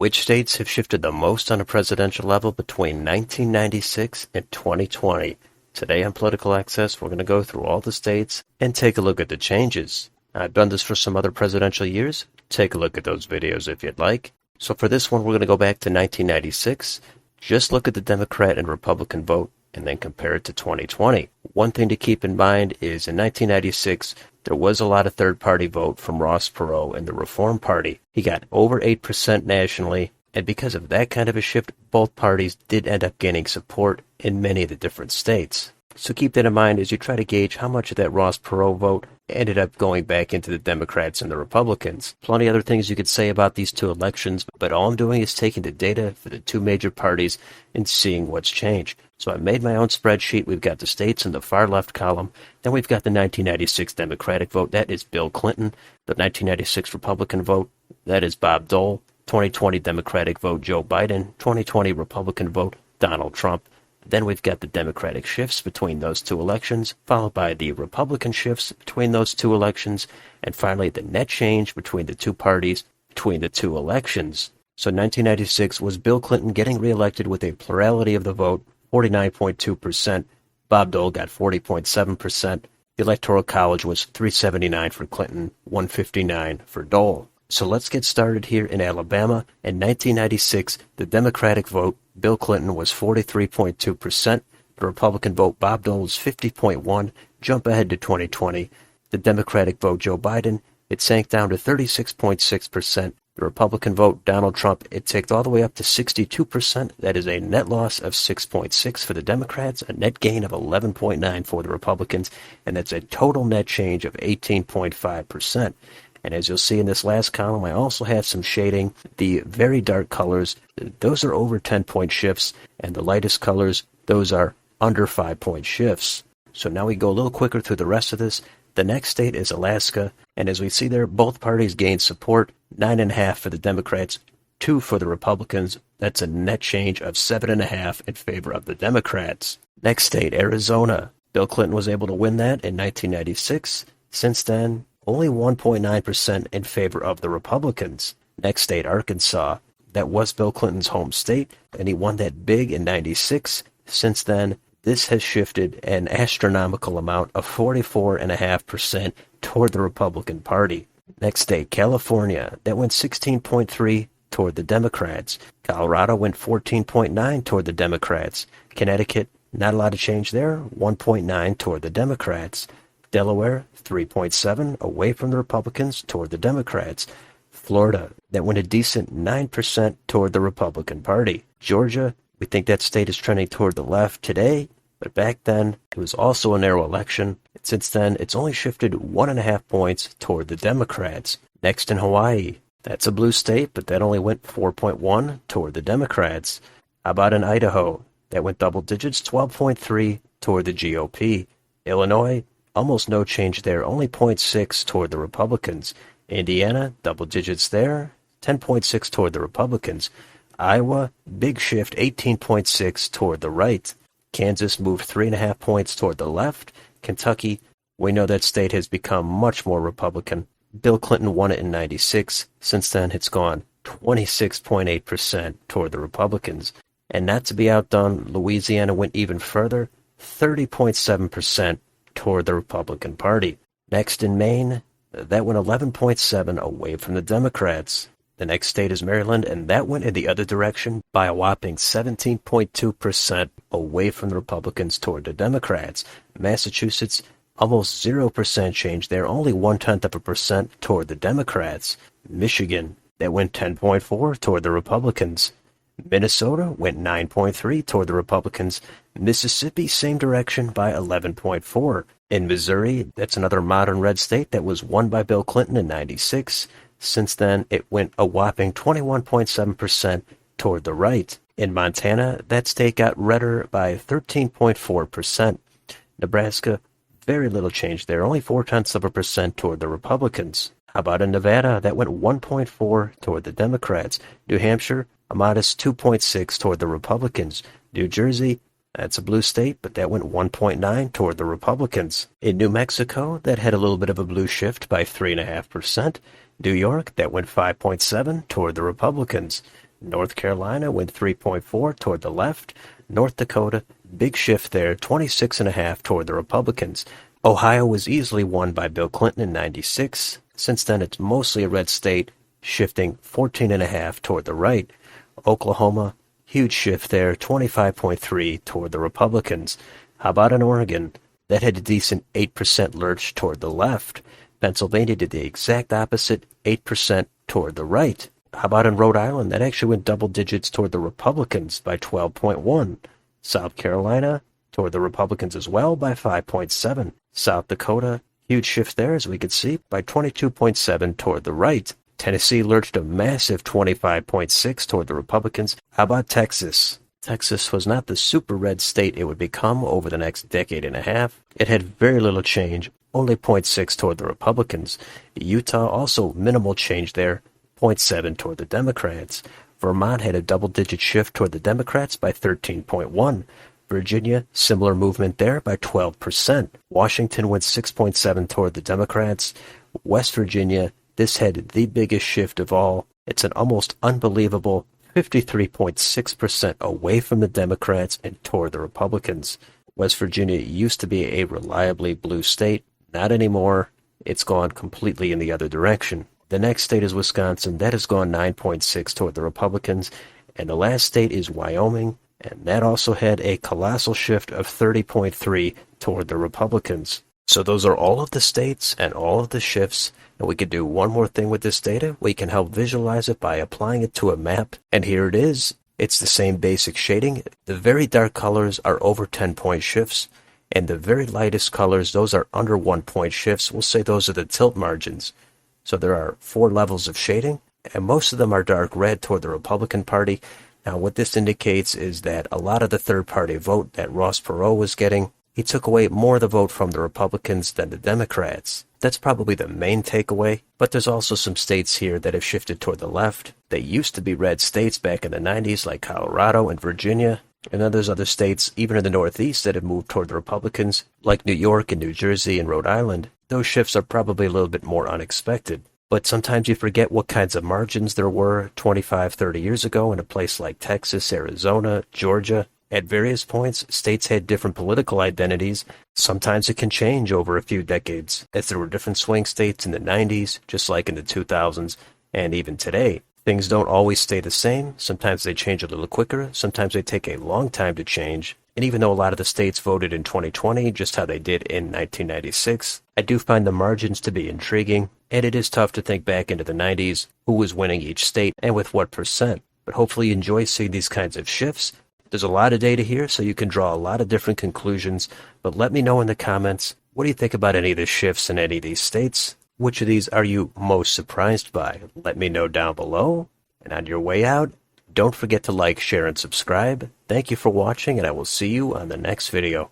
Which states have shifted the most on a presidential level between 1996 and 2020? Today on Political Access, we're going to go through all the states and take a look at the changes. I've done this for some other presidential years. Take a look at those videos if you'd like. So for this one, we're going to go back to 1996. Just look at the Democrat and Republican vote and then compare it to 2020. One thing to keep in mind is in 1996, there was a lot of third-party vote from Ross Perot and the Reform Party. He got over 8% nationally, and because of that kind of a shift, both parties did end up gaining support in many of the different states. So keep that in mind as you try to gauge how much of that Ross Perot vote ended up going back into the Democrats and the Republicans. Plenty of other things you could say about these two elections, but all I'm doing is taking the data for the two major parties and seeing what's changed. So I made my own spreadsheet. We've got the states in the far left column. Then we've got the 1996 Democratic vote. That is Bill Clinton. The 1996 Republican vote. That is Bob Dole. 2020 Democratic vote, Joe Biden. 2020 Republican vote, Donald Trump. Then we've got the Democratic shifts between those two elections, followed by the Republican shifts between those two elections, and finally the net change between the two parties between the two elections. So 1996 was Bill Clinton getting reelected with a plurality of the vote, 49.2%. Bob Dole got 40.7%. The Electoral College was 379 for Clinton, 159 for Dole. So let's get started here in Alabama. In 1996, the Democratic vote, Bill Clinton was 43.2%. The Republican vote, Bob Dole was 50.1%. Jump ahead to 2020. The Democratic vote, Joe Biden, it sank down to 36.6%. The Republican vote, Donald Trump, it ticked all the way up to 62%. That is a net loss of 6.6 for the Democrats, a net gain of 11.9 for the Republicans, and that's a total net change of 18.5%. And as you'll see in this last column, I also have some shading. The very dark colors, those are over 10-point shifts, and the lightest colors, those are under 5-point shifts. So now we go a little quicker through the rest of this. The next state is Alaska, and as we see there, both parties gained support, 9.5 for the Democrats, 2 for the Republicans. That's a net change of 7.5 in favor of the Democrats. Next state, Arizona. Bill Clinton was able to win that in 1996. Since then, only 1.9% in favor of the Republicans. Next state, Arkansas. That was Bill Clinton's home state, and he won that big in 96. Since then, this has shifted an astronomical amount of 44.5% toward the Republican Party. Next state, California. That went 16.3 toward the Democrats. Colorado went 14.9 toward the Democrats. Connecticut, not a lot of change there, 1.9 toward the Democrats. Delaware, 3.7 away from the Republicans toward the Democrats. Florida, that went a decent 9% toward the Republican Party. Georgia, we think that state is trending toward the left today, but back then it was also a narrow election. Since then, it's only shifted 1.5 points toward the Democrats. Next in Hawaii, that's a blue state, but that only went 4.1 toward the Democrats. How about in Idaho? That went double digits, 12.3 toward the GOP. Illinois, almost no change there, only 0.6 toward the Republicans. Indiana, double digits there, 10.6 toward the Republicans. Iowa, big shift, 18.6 toward the right. Kansas moved 3.5 points toward the left. Kentucky, we know that state has become much more Republican. Bill Clinton won it in 96. Since then, it's gone 26.8% toward the Republicans. And not to be outdone, Louisiana went even further, 30.7% toward the Republican Party. Next in Maine, that went 11.7 away from the Democrats. The next state is Maryland, and that went in the other direction by a whopping 17.2% away from the Republicans toward the Democrats. Massachusetts, almost 0% change there, only 0.1% toward the Democrats. Michigan, that went 10.4 toward the Republicans. Minnesota went 9.3 toward the Republicans. Mississippi, same direction by 11.4. In Missouri, that's another modern red state that was won by Bill Clinton in 96. Since then, it went a whopping 21.7% toward the right. In Montana, that state got redder by 13.4%. Nebraska, very little change there, only 0.4% toward the Republicans. How about in Nevada? That went 1.4 toward the Democrats. New Hampshire, a modest 2.6 toward the Republicans. New Jersey, that's a blue state, but that went 1.9 toward the Republicans. In New Mexico, that had a little bit of a blue shift by 3.5%. New York, that went 5.7 toward the Republicans. North Carolina went 3.4 toward the left. North Dakota, big shift there, 26.5 toward the Republicans. Ohio was easily won by Bill Clinton in 96. Since then, it's mostly a red state, shifting 14.5 toward the right. Oklahoma, huge shift there, 25.3 toward the Republicans. How about in Oregon? That had a decent 8% lurch toward the left. Pennsylvania did the exact opposite, 8% toward the right. How about in Rhode Island? That actually went double digits toward the Republicans by 12.1. South Carolina, toward the Republicans as well by 5.7. South Dakota, huge shift there as we could see, by 22.7 toward the right. Tennessee lurched a massive 25.6 toward the Republicans. How about Texas? Texas was not the super red state it would become over the next decade and a half. It had very little change, only 0.6 toward the Republicans. Utah also minimal change there, 0.7 toward the Democrats. Vermont had a double-digit shift toward the Democrats by 13.1. Virginia, similar movement there by 12%. Washington went 6.7 toward the Democrats. West Virginia, this had the biggest shift of all. It's an almost unbelievable 53.6% away from the Democrats and toward the Republicans. West Virginia used to be a reliably blue state. Not anymore. It's gone completely in the other direction. The next state is Wisconsin. That has gone 9.6 toward the Republicans. And the last state is Wyoming. And that also had a colossal shift of 30.3 toward the Republicans. So those are all of the states and all of the shifts. And we could do one more thing with this data. We can help visualize it by applying it to a map. And here it is. It's the same basic shading. The very dark colors are over 10-point shifts. And the very lightest colors, those are under 1-point shifts. We'll say those are the tilt margins. So there are 4 levels of shading. And most of them are dark red toward the Republican Party. Now, what this indicates is that a lot of the third-party vote that Ross Perot was getting, he took away more of the vote from the Republicans than the Democrats. That's probably the main takeaway, but there's also some states here that have shifted toward the left. They used to be red states back in the 90s, like Colorado and Virginia, and then there's other states, even in the Northeast, that have moved toward the Republicans, like New York and New Jersey and Rhode Island. Those shifts are probably a little bit more unexpected. But sometimes you forget what kinds of margins there were 25, 30 years ago in a place like Texas, Arizona, Georgia. At various points, states had different political identities. Sometimes it can change over a few decades, as there were different swing states in the 90s, just like in the 2000s, and even today. Things don't always stay the same. Sometimes they change a little quicker. Sometimes they take a long time to change. And even though a lot of the states voted in 2020, just how they did in 1996, I do find the margins to be intriguing. And it is tough to think back into the 90s, who was winning each state and with what percent. But hopefully you enjoy seeing these kinds of shifts. There's a lot of data here, so you can draw a lot of different conclusions. But let me know in the comments, what do you think about any of the shifts in any of these states? Which of these are you most surprised by? Let me know down below. And on your way out, don't forget to like, share, and subscribe. Thank you for watching, and I will see you on the next video.